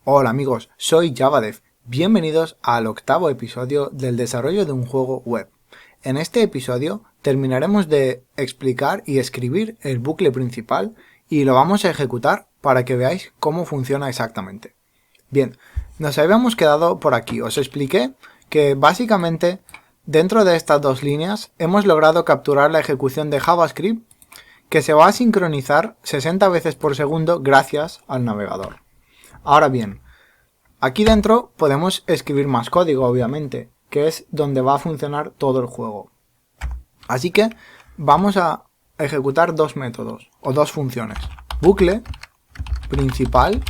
Hola amigos, soy JavaDev. Bienvenidos al octavo episodio del desarrollo de un juego web. En este episodio terminaremos de explicar y escribir el bucle principal y lo vamos a ejecutar para que veáis cómo funciona exactamente. Bien, nos habíamos quedado por aquí. Os expliqué que básicamente dentro de estas dos líneas hemos logrado capturar la ejecución de JavaScript que se va a sincronizar 60 veces por segundo gracias al navegador. Ahora bien, aquí dentro podemos escribir más código, obviamente, que es donde va a funcionar todo el juego. Así que vamos a ejecutar dos métodos o dos funciones. Bucle principal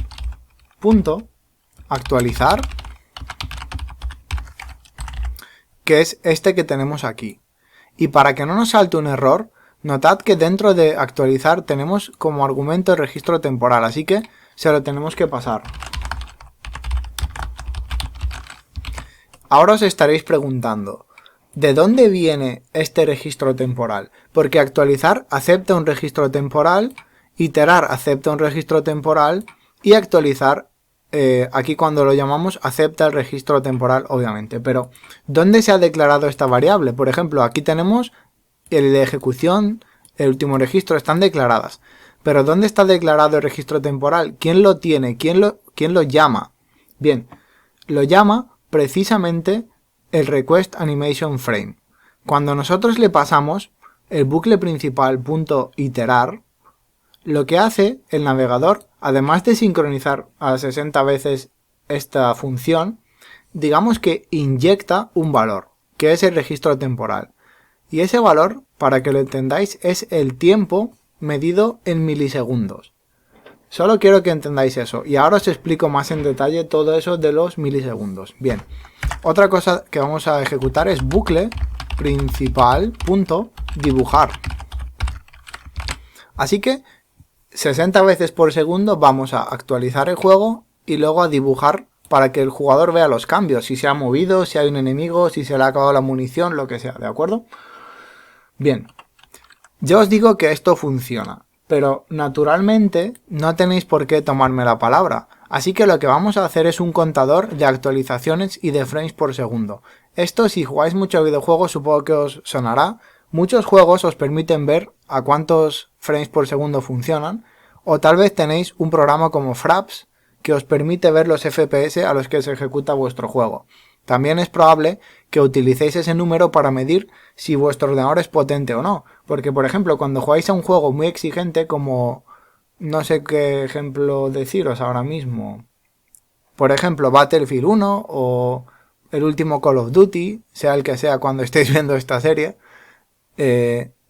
punto actualizar, que es este que tenemos aquí. Y para que no nos salte un error, notad que dentro de actualizar tenemos como argumento el registro temporal, así que se lo tenemos que pasar. Ahora os estaréis preguntando, ¿de dónde viene este registro temporal? Porque actualizar acepta un registro temporal, iterar acepta un registro temporal y actualizar, aquí cuando lo llamamos, acepta el registro temporal, obviamente. Pero, ¿dónde se ha declarado esta variable? Por ejemplo, aquí tenemos el de ejecución, el último registro, están declaradas. Pero ¿dónde está declarado el registro temporal? ¿Quién lo tiene? ¿Quién lo llama? Bien, lo llama precisamente el request animation frame. Cuando nosotros le pasamos el bucle principal punto iterar, lo que hace el navegador, además de sincronizar a 60 veces esta función, digamos que inyecta un valor, que es el registro temporal. Y ese valor, para que lo entendáis, es el tiempo medido en milisegundos. Solo quiero que entendáis eso. Y ahora os explico más en detalle todo eso de los milisegundos. Bien. Otra cosa que vamos a ejecutar es bucle principal punto dibujar. Así que 60 veces por segundo vamos a actualizar el juego y luego a dibujar para que el jugador vea los cambios. Si se ha movido, si hay un enemigo, si se le ha acabado la munición, lo que sea. ¿De acuerdo? Bien. Yo os digo que esto funciona, pero naturalmente no tenéis por qué tomarme la palabra, así que lo que vamos a hacer es un contador de actualizaciones y de frames por segundo. Esto, si jugáis mucho videojuegos, supongo que os sonará. Muchos juegos os permiten ver a cuántos frames por segundo funcionan, o tal vez tenéis un programa como Fraps que os permite ver los FPS a los que se ejecuta vuestro juego. También es probable que utilicéis ese número para medir si vuestro ordenador es potente o no. Porque, por ejemplo, cuando jugáis a un juego muy exigente como... no sé qué ejemplo deciros ahora mismo. Por ejemplo, Battlefield 1 o el último Call of Duty, sea el que sea cuando estéis viendo esta serie,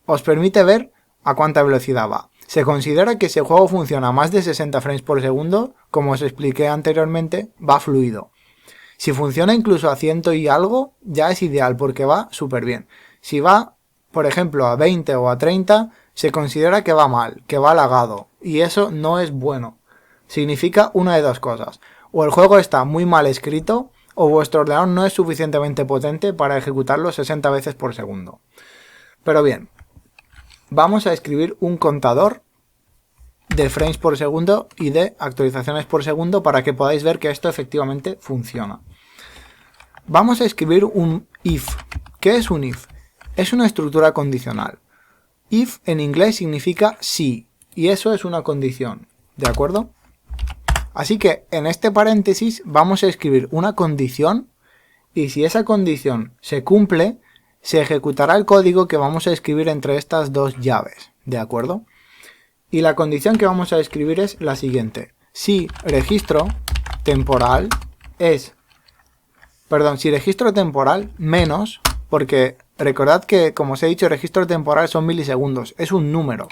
os permite ver a cuánta velocidad va. Se considera que si el juego funciona a más de 60 frames por segundo, como os expliqué anteriormente, va fluido. Si funciona incluso a 100 y algo, ya es ideal porque va súper bien. Si va, por ejemplo, a 20 o a 30, se considera que va mal, que va lagado. Y eso no es bueno. Significa una de dos cosas. O el juego está muy mal escrito, o vuestro ordenador no es suficientemente potente para ejecutarlo 60 veces por segundo. Pero bien, vamos a escribir un contador de frames por segundo y de actualizaciones por segundo para que podáis ver que esto efectivamente funciona. Vamos a escribir un if. ¿Qué es un if? Es una estructura condicional. If en inglés significa si, y eso es una condición, ¿de acuerdo? Así que en este paréntesis vamos a escribir una condición y si esa condición se cumple, se ejecutará el código que vamos a escribir entre estas dos llaves, ¿de acuerdo? Y la condición que vamos a escribir es la siguiente. Si registro temporal menos, porque recordad que, como os he dicho, registro temporal son milisegundos, es un número.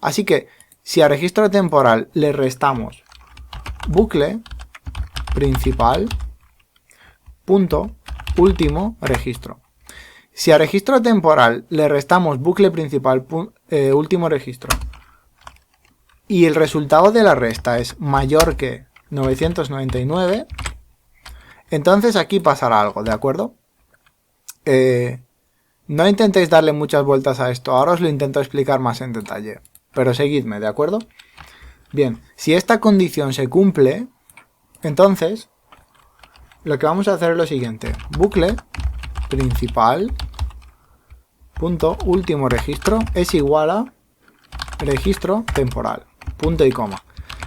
Así que, si a registro temporal le restamos bucle principal punto último registro. Si a registro temporal le restamos bucle principal último registro y el resultado de la resta es mayor que 999, entonces aquí pasará algo, ¿de acuerdo? No intentéis darle muchas vueltas a esto, ahora os lo intento explicar más en detalle, pero seguidme, ¿de acuerdo? Bien, si esta condición se cumple, Entonces, lo que vamos a hacer es lo siguiente. Bucle principal punto último registro es igual a registro temporal. Punto y coma.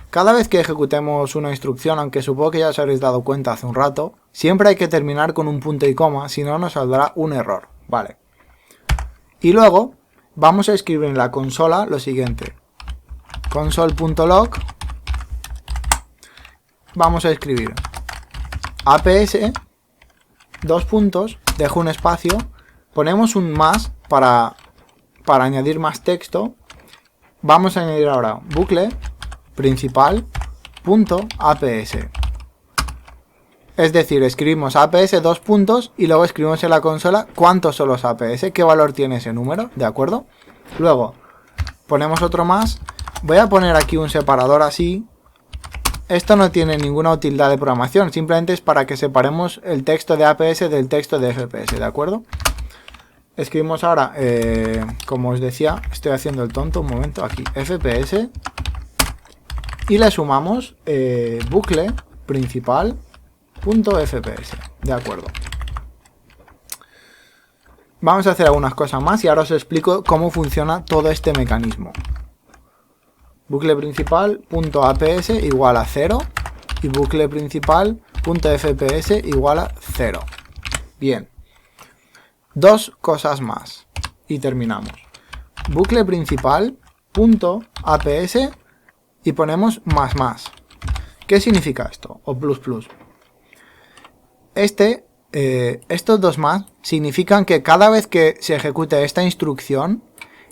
Cada vez que ejecutemos una instrucción, aunque supongo que ya os habréis dado cuenta hace un rato, siempre hay que terminar con un punto y coma, si no nos saldrá un error. Vale. Y luego vamos a escribir en la consola lo siguiente. Console.log. Vamos a escribir APS, dos puntos, dejo un espacio, ponemos un más para añadir más texto. Vamos a añadir ahora bucle principal.aps. Es decir, escribimos APS dos puntos y luego escribimos en la consola cuántos son los APS, qué valor tiene ese número, ¿de acuerdo? Luego ponemos otro más. Voy a poner aquí un separador así. Esto no tiene ninguna utilidad de programación, simplemente es para que separemos el texto de APS del texto de FPS, ¿de acuerdo? Escribimos ahora, como os decía, estoy haciendo el tonto, un momento, aquí, FPS. Y le sumamos bucle principal.fps, ¿de acuerdo? Vamos a hacer algunas cosas más y ahora os explico cómo funciona todo este mecanismo. Bucle principal.aps igual a 0 y bucle principal.fps igual a 0. Bien. Dos cosas más y terminamos. Bucle principal.aps y ponemos más. ¿Qué significa esto? O plus plus. Estos dos más significan que cada vez que se ejecute esta instrucción,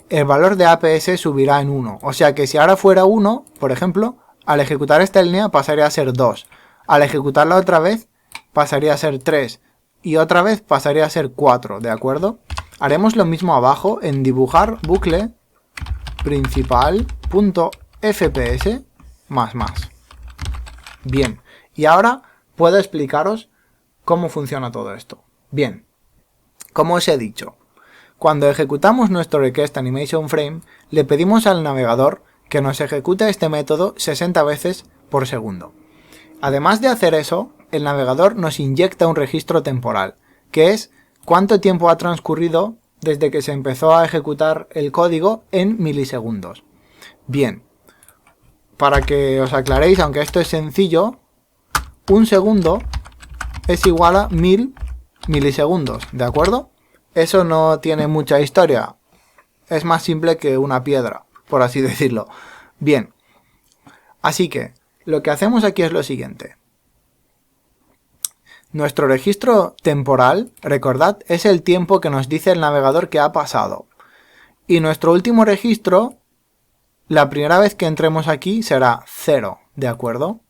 el valor de APS subirá en 1. O sea que si ahora fuera 1, por ejemplo, al ejecutar esta línea pasaría a ser 2. Al ejecutarla otra vez, pasaría a ser 3. Y otra vez pasaría a ser 4, ¿de acuerdo? Haremos lo mismo abajo en dibujar bucle principal.fps más. Bien, y ahora puedo explicaros cómo funciona todo esto. Bien, como os he dicho, cuando ejecutamos nuestro request animation frame, le pedimos al navegador que nos ejecute este método 60 veces por segundo. Además de hacer eso, el navegador nos inyecta un registro temporal, que es cuánto tiempo ha transcurrido desde que se empezó a ejecutar el código en milisegundos. Bien, para que os aclaréis, aunque esto es sencillo, un segundo es igual a 1000 milisegundos, ¿de acuerdo? Eso no tiene mucha historia, es más simple que una piedra, por así decirlo. Bien, así que lo que hacemos aquí es lo siguiente. Nuestro registro temporal, recordad, es el tiempo que nos dice el navegador que ha pasado. Y nuestro último registro, la primera vez que entremos aquí será 0, ¿de acuerdo?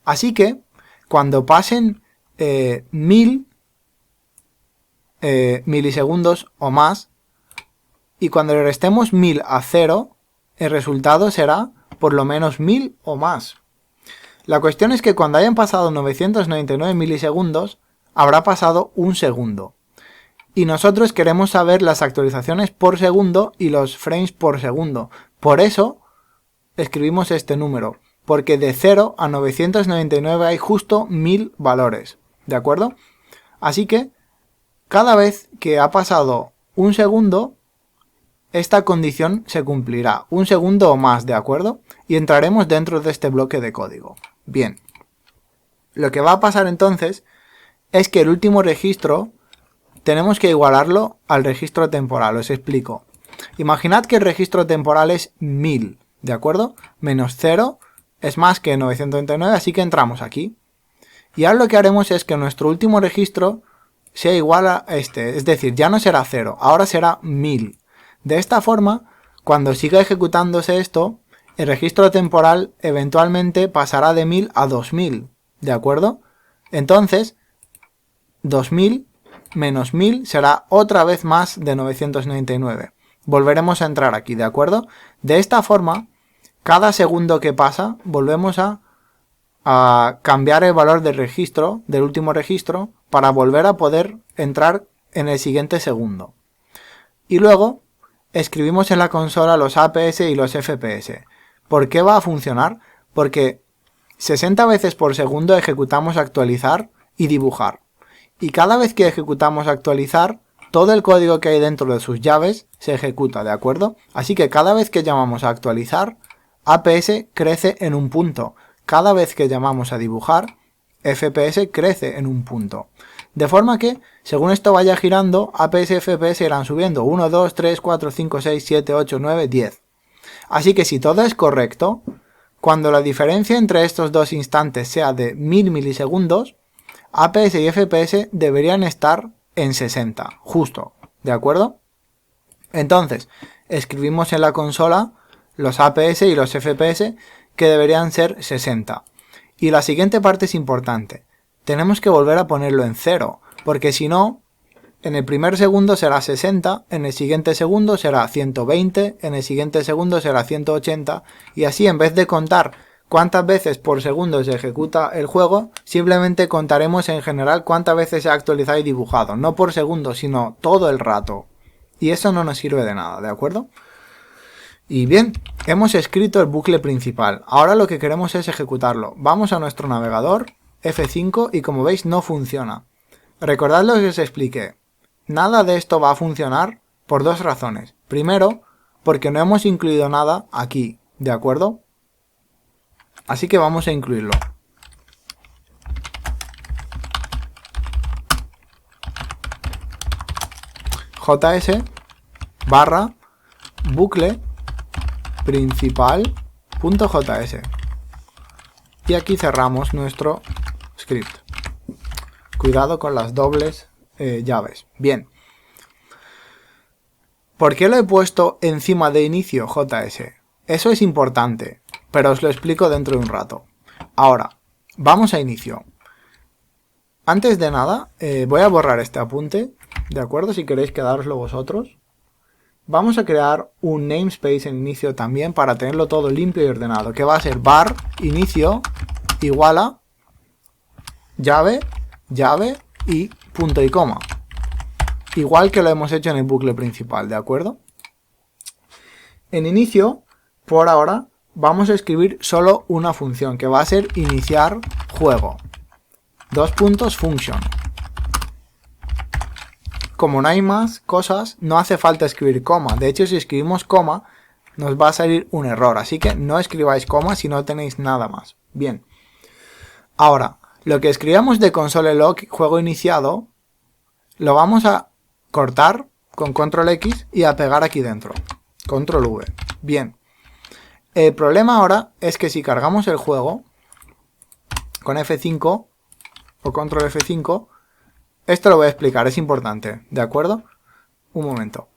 Así que, cuando pasen 1000 milisegundos o más, y cuando le restemos 1000 a 0, el resultado será por lo menos 1000 o más. La cuestión es que cuando hayan pasado 999 milisegundos, habrá pasado un segundo. Y nosotros queremos saber las actualizaciones por segundo y los frames por segundo. Por eso escribimos este número, porque de 0 a 999 hay justo 1000 valores, ¿de acuerdo? Así que cada vez que ha pasado un segundo, esta condición se cumplirá, un segundo o más, ¿de acuerdo? Y entraremos dentro de este bloque de código. Bien, lo que va a pasar entonces es que el último registro tenemos que igualarlo al registro temporal, os explico. Imaginad que el registro temporal es 1000, ¿de acuerdo? Menos 0 es más que 999, así que entramos aquí. Y ahora lo que haremos es que nuestro último registro sea igual a este, es decir, ya no será 0, ahora será 1000. De esta forma, cuando siga ejecutándose esto, el registro temporal eventualmente pasará de 1000 a 2000, ¿de acuerdo? Entonces, 2000 menos 1000 será otra vez más de 999. Volveremos a entrar aquí, ¿de acuerdo? De esta forma, cada segundo que pasa, volvemos a cambiar el valor del registro, del último registro, para volver a poder entrar en el siguiente segundo. Y luego, escribimos en la consola los APS y los FPS. ¿Por qué va a funcionar? Porque 60 veces por segundo ejecutamos actualizar y dibujar. Y cada vez que ejecutamos actualizar, todo el código que hay dentro de sus llaves se ejecuta, ¿de acuerdo? Así que cada vez que llamamos a actualizar, APS crece en un punto. Cada vez que llamamos a dibujar, FPS crece en un punto. De forma que, según esto vaya girando, APS y FPS irán subiendo 1, 2, 3, 4, 5, 6, 7, 8, 9, 10. Así que si todo es correcto, cuando la diferencia entre estos dos instantes sea de 1000 milisegundos, APS y FPS deberían estar en 60, justo, ¿de acuerdo? Entonces, escribimos en la consola los APS y los FPS que deberían ser 60. Y la siguiente parte es importante. Tenemos que volver a ponerlo en 0, porque si no, en el primer segundo será 60, en el siguiente segundo será 120, en el siguiente segundo será 180, y así en vez de contar cuántas veces por segundo se ejecuta el juego, simplemente contaremos en general cuántas veces se ha actualizado y dibujado, no por segundo, sino todo el rato. Y eso no nos sirve de nada, ¿de acuerdo? Y bien, hemos escrito el bucle principal. Ahora lo que queremos es ejecutarlo. Vamos a nuestro navegador, F5, y como veis no funciona. Recordad lo que os expliqué. Nada de esto va a funcionar por dos razones. Primero, porque no hemos incluido nada aquí, ¿de acuerdo? Así que vamos a incluirlo. JS barra bucle principal.js. Y aquí cerramos nuestro script. Cuidado con las dobles llaves. Bien. ¿Por qué lo he puesto encima de inicio JS? Eso es importante, pero os lo explico dentro de un rato. Ahora, vamos a inicio. Antes de nada, voy a borrar este apunte, ¿de acuerdo? Si queréis quedároslo vosotros. Vamos a crear un namespace en inicio también para tenerlo todo limpio y ordenado, que va a ser var inicio igual a llave y punto y coma. Igual que lo hemos hecho en el bucle principal, ¿de acuerdo? En inicio, por ahora, vamos a escribir solo una función, que va a ser iniciar juego. Function. Como no hay más cosas, no hace falta escribir coma. De hecho, si escribimos coma, nos va a salir un error. Así que no escribáis coma si no tenéis nada más. Bien. Ahora, lo que escribamos de console.log juego iniciado, lo vamos a cortar con control X y a pegar aquí dentro. Control V. Bien. El problema ahora es que si cargamos el juego con F5 o control F5, esto lo voy a explicar, es importante, ¿de acuerdo? Un momento.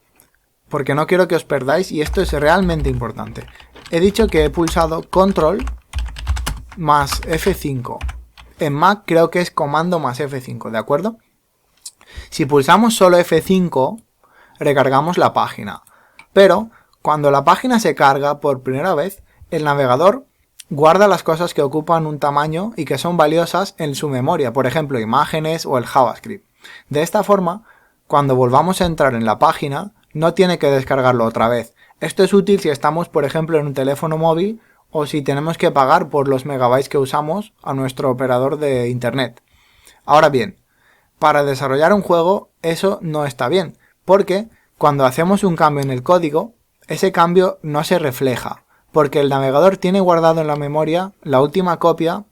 Porque no quiero que os perdáis y esto es realmente importante. He dicho que he pulsado control más F5. En Mac creo que es comando más F5, ¿de acuerdo? Si pulsamos solo F5, recargamos la página. Pero cuando la página se carga por primera vez, el navegador guarda las cosas que ocupan un tamaño y que son valiosas en su memoria, por ejemplo, imágenes o el JavaScript. De esta forma, cuando volvamos a entrar en la página, no tiene que descargarlo otra vez. Esto es útil si estamos, por ejemplo, en un teléfono móvil o si tenemos que pagar por los megabytes que usamos a nuestro operador de internet. Ahora bien, para desarrollar un juego, eso no está bien, porque cuando hacemos un cambio en el código, ese cambio no se refleja, porque el navegador tiene guardado en la memoria la última copia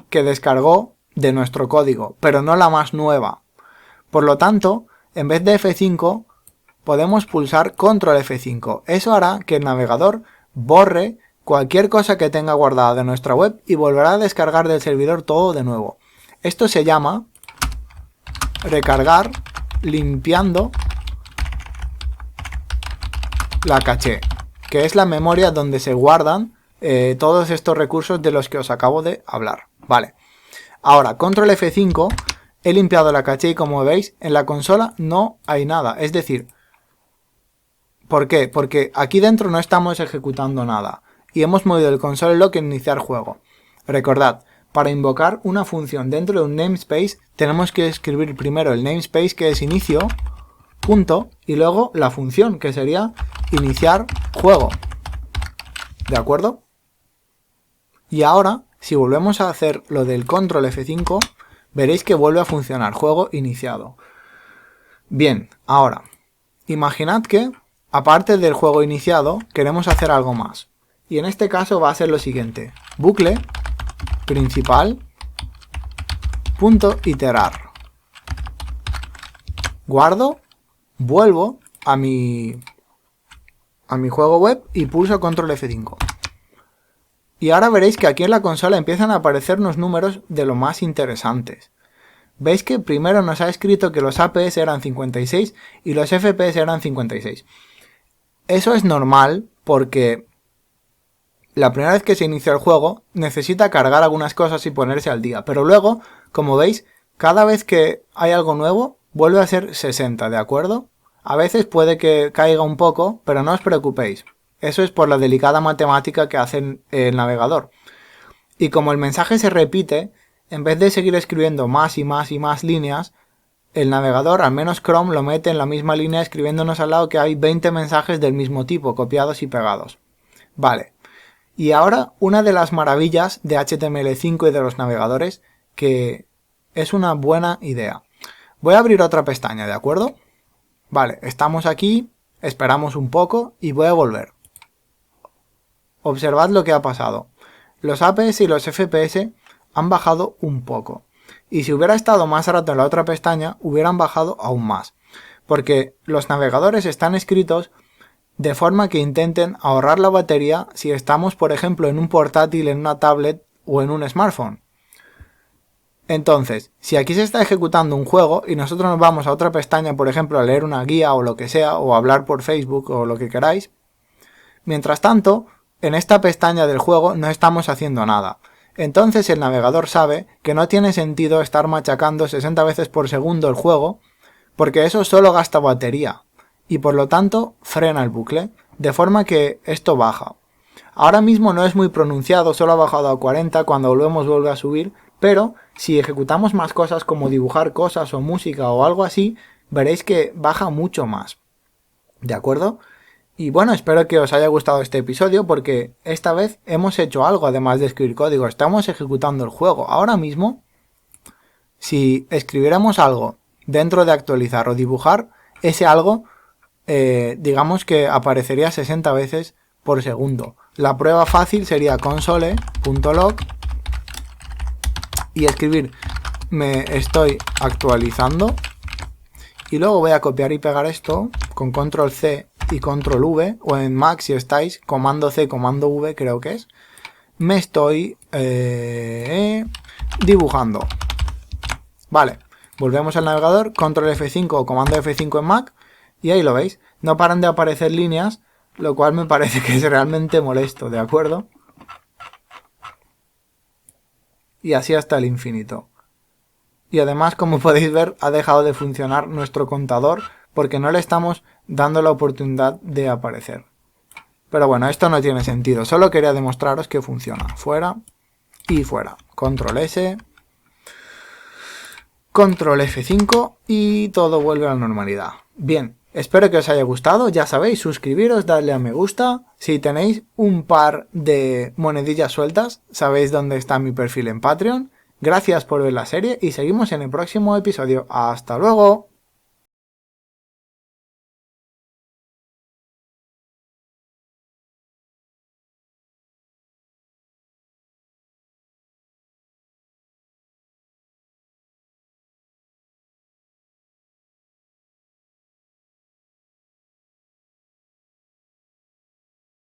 que descargó de nuestro código, pero no la más nueva. Por lo tanto, en vez de F5, podemos pulsar control F5. Eso hará que el navegador borre cualquier cosa que tenga guardada de nuestra web y volverá a descargar del servidor todo de nuevo. Esto se llama recargar limpiando la caché, que es la memoria donde se guardan todos estos recursos de los que os acabo de hablar. Vale. Ahora, control F5, he limpiado la caché y como veis, en la consola no hay nada. Es decir, ¿por qué? Porque aquí dentro no estamos ejecutando nada. Y hemos movido el console.log en iniciar juego. Recordad, para invocar una función dentro de un namespace, tenemos que escribir primero el namespace, que es inicio, punto, y luego la función, que sería iniciar juego. ¿De acuerdo? Y ahora, si volvemos a hacer lo del control F5, veréis que vuelve a funcionar, juego iniciado. Bien, ahora, imaginad que, aparte del juego iniciado, queremos hacer algo más. Y en este caso va a ser lo siguiente, bucle principal punto iterar. Guardo, vuelvo a mi juego web y pulso control F5. Y ahora veréis que aquí en la consola empiezan a aparecer unos números de lo más interesantes. Veis que primero nos ha escrito que los APS eran 56 y los FPS eran 56. Eso es normal porque la primera vez que se inicia el juego necesita cargar algunas cosas y ponerse al día. Pero luego, como veis, cada vez que hay algo nuevo vuelve a ser 60, ¿de acuerdo? A veces puede que caiga un poco, pero no os preocupéis. Eso es por la delicada matemática que hace el navegador. Y como el mensaje se repite, en vez de seguir escribiendo más y más y más líneas, el navegador, al menos Chrome, lo mete en la misma línea escribiéndonos al lado que hay 20 mensajes del mismo tipo, copiados y pegados. Vale. Y ahora, una de las maravillas de HTML5 y de los navegadores, que es una buena idea. Voy a abrir otra pestaña, ¿de acuerdo? Vale, estamos aquí, esperamos un poco y voy a volver. Observad lo que ha pasado. Los APS y los FPS han bajado un poco. Y si hubiera estado más rato en la otra pestaña, hubieran bajado aún más. Porque los navegadores están escritos de forma que intenten ahorrar la batería si estamos, por ejemplo, en un portátil, en una tablet o en un smartphone. Entonces, si aquí se está ejecutando un juego y nosotros nos vamos a otra pestaña, por ejemplo, a leer una guía o lo que sea, o a hablar por Facebook o lo que queráis, mientras tanto, en esta pestaña del juego no estamos haciendo nada. Entonces el navegador sabe que no tiene sentido estar machacando 60 veces por segundo el juego, porque eso solo gasta batería, y por lo tanto frena el bucle, de forma que esto baja. Ahora mismo no es muy pronunciado, solo ha bajado a 40, cuando volvemos vuelve a subir, pero si ejecutamos más cosas como dibujar cosas o música o algo así, veréis que baja mucho más. ¿De acuerdo? Y bueno, espero que os haya gustado este episodio porque esta vez hemos hecho algo además de escribir código, estamos ejecutando el juego. Ahora mismo, si escribiéramos algo dentro de actualizar o dibujar, ese algo, digamos que aparecería 60 veces por segundo. La prueba fácil sería console.log y escribir me estoy actualizando y luego voy a copiar y pegar esto con control C y control V, o en Mac si estáis, comando C, comando V creo que es, me estoy dibujando. Vale, volvemos al navegador, control F5 o comando F5 en Mac, y ahí lo veis, no paran de aparecer líneas, lo cual me parece que es realmente molesto, ¿de acuerdo? Y así hasta el infinito. Y además, como podéis ver, ha dejado de funcionar nuestro contador porque no le estamos dando la oportunidad de aparecer. Pero bueno, esto no tiene sentido, solo quería demostraros que funciona. Fuera y fuera. Control S, control F5 y todo vuelve a la normalidad. Bien, espero que os haya gustado, ya sabéis, suscribiros, darle a me gusta. Si tenéis un par de monedillas sueltas, sabéis dónde está mi perfil en Patreon. Gracias por ver la serie y seguimos en el próximo episodio. ¡Hasta luego!